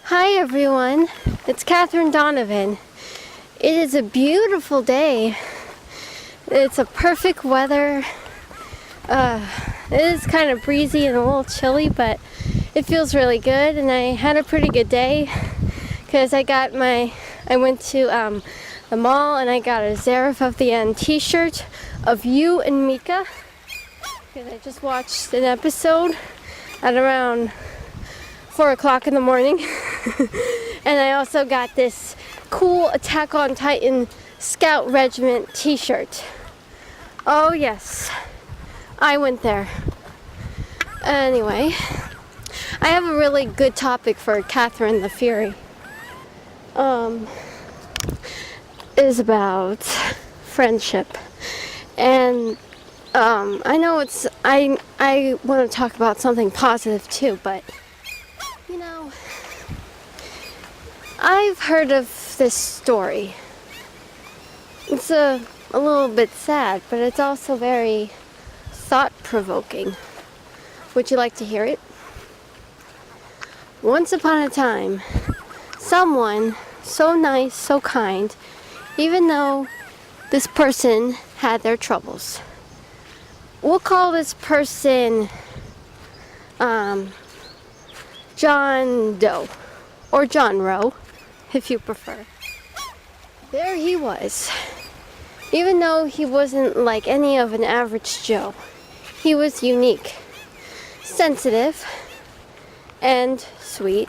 Hi everyone, it's Katherine Donovan. It is a beautiful day. It's a perfect weather. It is kind of breezy and a little chilly, but it feels really good. And I had a pretty good day because I went to the mall and I got a Zarif of the End t-shirt of you and Mika. Because I just watched an episode at around 4 o'clock in the morning. And I also got this cool Attack on Titan Scout Regiment t-shirt. Oh yes, I went there. Anyway, I have a really good topic for Katherine the Fury. It is about friendship. And I know I want to talk about something positive too, but you know, I've heard of this story. It's a little bit sad, but it's also very thought-provoking. Would you like to hear it? Once upon a time, someone so nice, so kind, even though this person had their troubles. We'll call this person John Doe, or John Roe, if you prefer. There he was. Even though he wasn't like any of an average Joe, he was unique, sensitive, and sweet.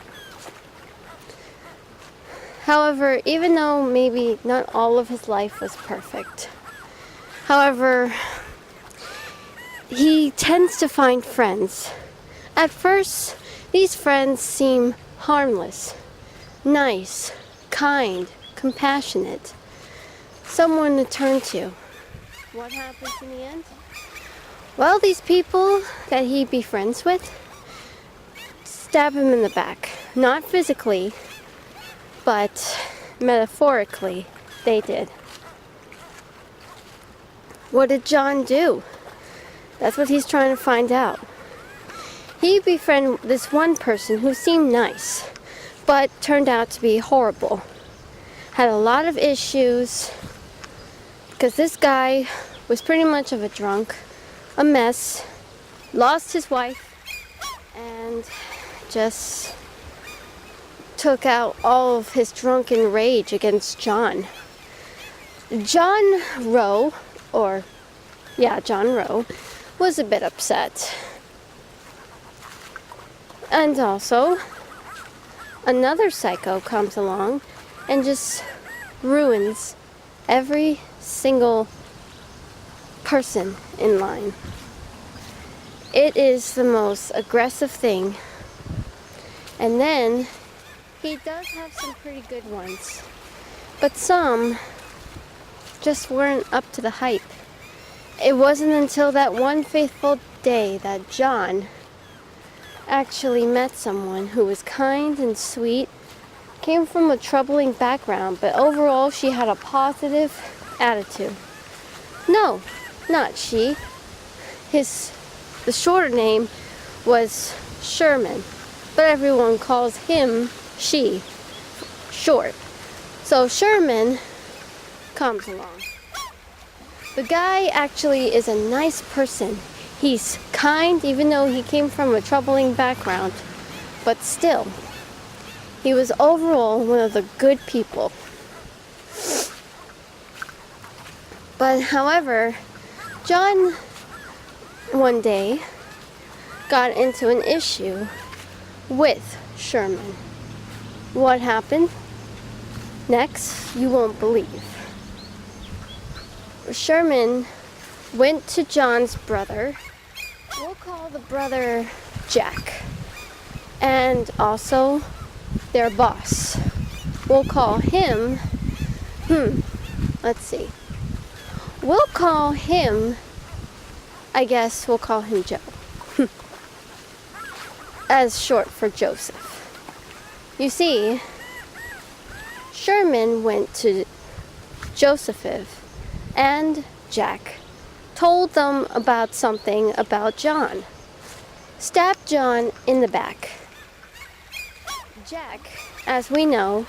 However, even though maybe not all of his life was perfect, however, he tends to find friends. At first, these friends seem harmless, nice, kind, compassionate, someone to turn to. What happens in the end? Well, these people that he befriends with stab him in the back. Not physically, but metaphorically, they did. What did John do? That's what he's trying to find out. He befriended this one person who seemed nice, but turned out to be horrible. Had a lot of issues, because this guy was pretty much of a drunk, a mess, lost his wife, and just took out all of his drunken rage against John. John Roe, John Roe, was a bit upset. And also, another psycho comes along and just ruins every single person in line. It is the most aggressive thing. And then, he does have some pretty good ones. But some just weren't up to the hype. It wasn't until that one fateful day that John actually met someone who was kind and sweet, came from a troubling background, but overall she had a positive attitude. No, not she. The shorter name was Sherman, but everyone calls him she, short. So Sherman comes along. The guy actually is a nice person. He's kind, even though he came from a troubling background. But still, he was overall one of the good people. But however, John one day got into an issue with Sherman. What happened? Next, you won't believe. Sherman went to John's brother. We'll call the brother Jack. And also their boss. We'll call him, let's see. We'll call him Joe. As short for Joseph. You see, Sherman went to Joseph and Jack, told them about something about John, stabbed John in the back. Jack, as we know,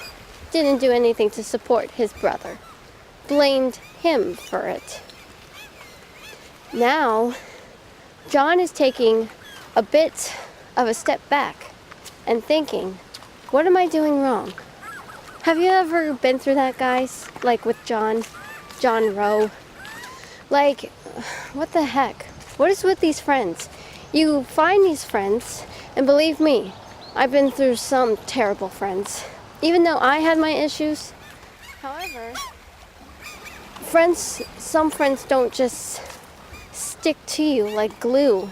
didn't do anything to support his brother. Blamed him for it. Now, John is taking a bit of a step back and thinking, what am I doing wrong? Have you ever been through that, guys? Like with John Roe? Like, what the heck? What is with these friends? You find these friends, and believe me, I've been through some terrible friends. Even though I had my issues. However, some friends don't just stick to you like glue.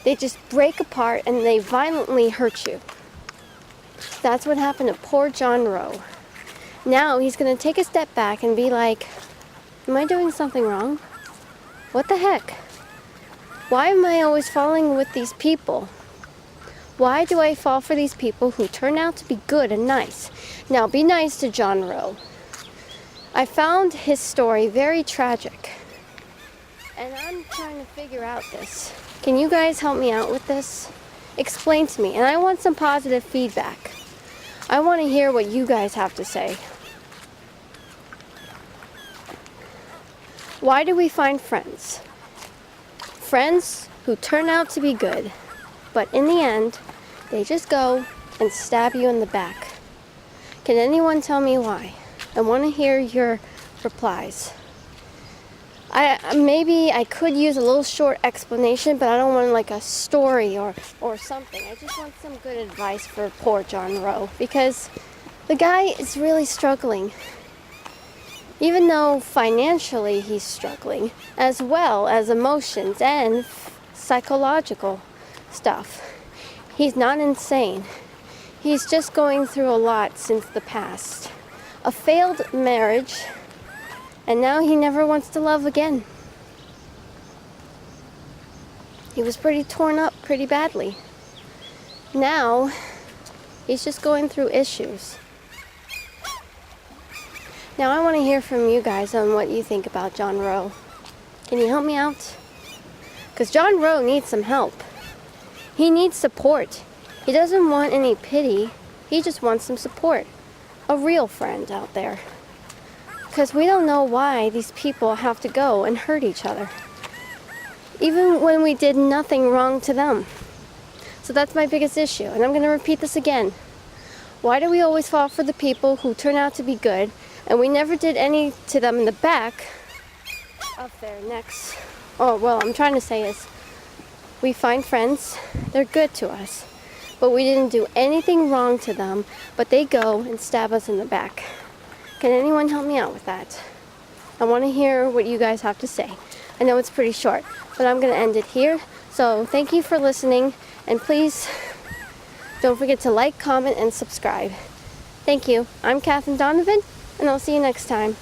They just break apart and they violently hurt you. That's what happened to poor John Roe. Now he's going to take a step back and be like, am I doing something wrong? What the heck? Why am I always falling with these people? Why do I fall for these people who turn out to be good and nice? Now be nice to John Roe. I found his story very tragic. And I'm trying to figure out this. Can you guys help me out with this? Explain to me. And I want some positive feedback. I want to hear what you guys have to say. Why do we find friends? Friends who turn out to be good, but in the end, they just go and stab you in the back. Can anyone tell me why? I want to hear your replies. Maybe I could use a little short explanation, but I don't want like a story or something. I just want some good advice for poor John Roe, because the guy is really struggling. Even though financially he's struggling, as well as emotions and psychological stuff. He's not insane. He's just going through a lot since the past. A failed marriage, and now he never wants to love again. He was pretty torn up pretty badly. Now, he's just going through issues. Now I want to hear from you guys on what you think about John Roe. Can you help me out? Because John Roe needs some help. He needs support. He doesn't want any pity. He just wants some support. A real friend out there. Because we don't know why these people have to go and hurt each other. Even when we did nothing wrong to them. So that's my biggest issue. And I'm going to repeat this again. Why do we always fall for the people who turn out to be good, and we never did any to them in the back of their necks? Oh, well, I'm trying to say is, we find friends, they're good to us, but we didn't do anything wrong to them, but they go and stab us in the back. Can anyone help me out with that? I want to hear what you guys have to say. I know it's pretty short, but I'm going to end it here. So thank you for listening, and please don't forget to like, comment, and subscribe. Thank you. I'm KatDon, and I'll see you next time.